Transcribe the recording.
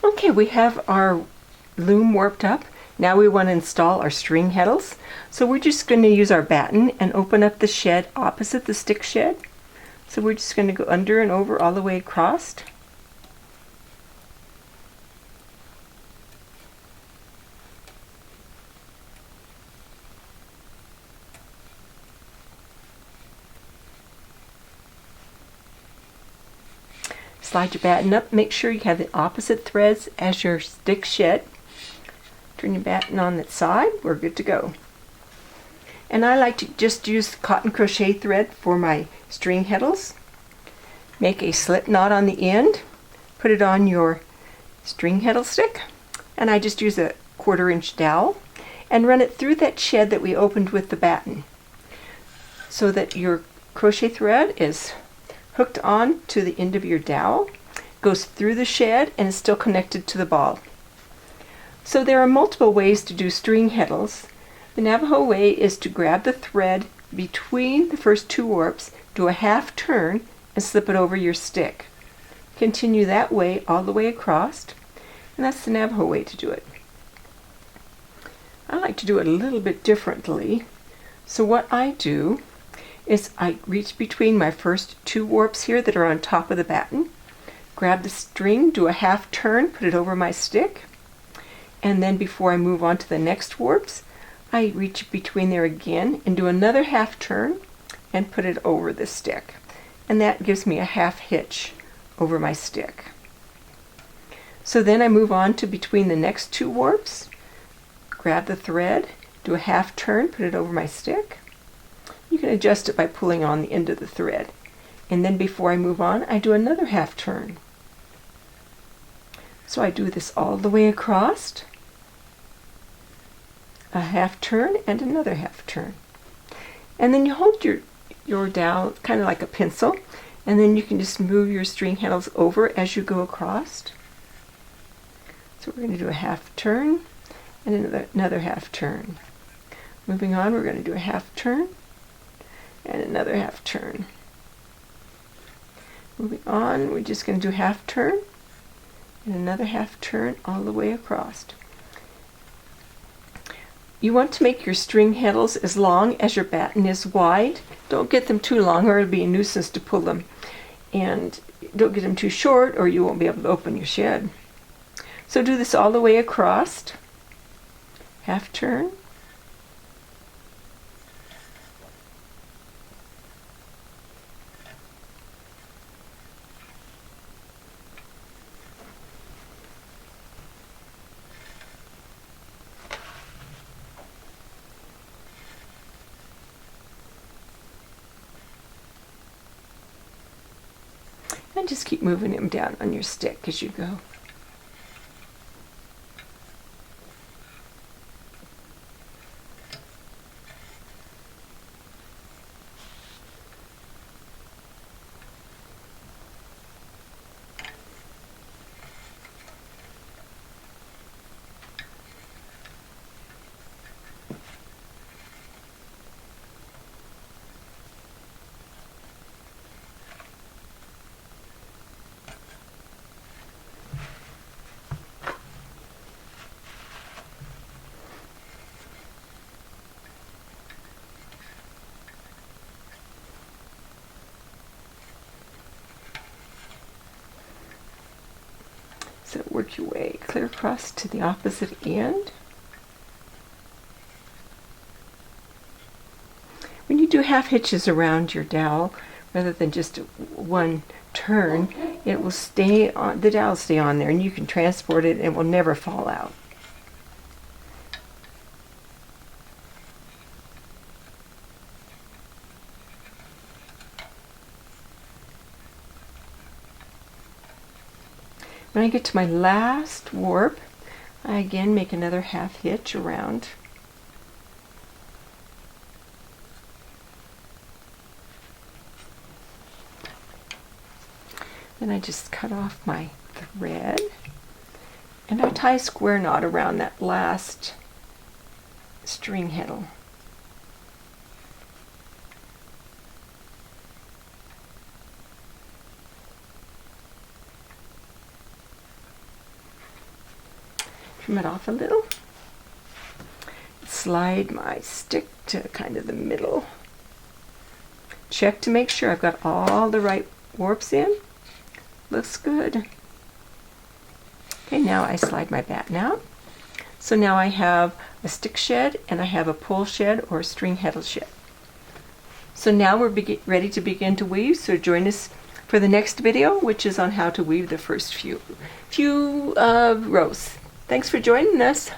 Okay, we have our loom warped up. Now we want to install our string heddles. So we're just going to use our batten and open up the shed opposite the stick shed. So we're just going to go under and over all the way across. Slide your batten up. Make sure you have the opposite threads as your stick shed. Turn your batten on that side. We're good to go. And I like to just use cotton crochet thread for my string heddles. Make a slip knot on the end. Put it on your string heddle stick. And I just use a 1/4 inch dowel and run it through that shed that we opened with the batten, so that your crochet thread is hooked on to the end of your dowel, goes through the shed, and is still connected to the ball. So there are multiple ways to do string heddles. The Navajo way is to grab the thread between the first 2 warps, do a half turn, and slip it over your stick. Continue that way all the way across, and that's the Navajo way to do it. I like to do it a little bit differently. So what I do is I reach between my first 2 warps here that are on top of the batten, grab the string, do a half turn, put it over my stick, and then before I move on to the next warps, I reach between there again and do another half turn and put it over the stick. And that gives me a half hitch over my stick. So then I move on to between the next 2 warps, grab the thread, do a half turn, put it over my stick. You can adjust it by pulling on the end of the thread. And then before I move on, I do another half turn. So I do this all the way across, a half turn and another half turn. And then you hold your dowel kind of like a pencil, and then you can just move your string handles over as you go across. So we're going to do a half turn and another half turn. Moving on, we're going to do a half turn and another half turn. Moving on, we're just going to do half turn and another half turn all the way across. You want to make your string handles as long as your batten is wide. Don't get them too long or it'll be a nuisance to pull them. And don't get them too short or you won't be able to open your shed. So do this all the way across. Half turn. And just keep moving them down on your stick as you go. So work your way clear across to the opposite end. When you do half hitches around your dowel, rather than just one turn, it will stay on, the dowel will stay on there and you can transport it and it will never fall out. When I get to my last warp, I again make another half hitch around. Then I just cut off my thread and I tie a square knot around that last string heddle. Trim it off a little. Slide my stick to kind of the middle. Check to make sure I've got all the right warps in. Looks good. Okay, now I slide my batten out. So now I have a stick shed and I have a pole shed or a string heddle shed. So now we're ready to begin to weave, so join us for the next video, which is on how to weave the first few rows. Thanks for joining us.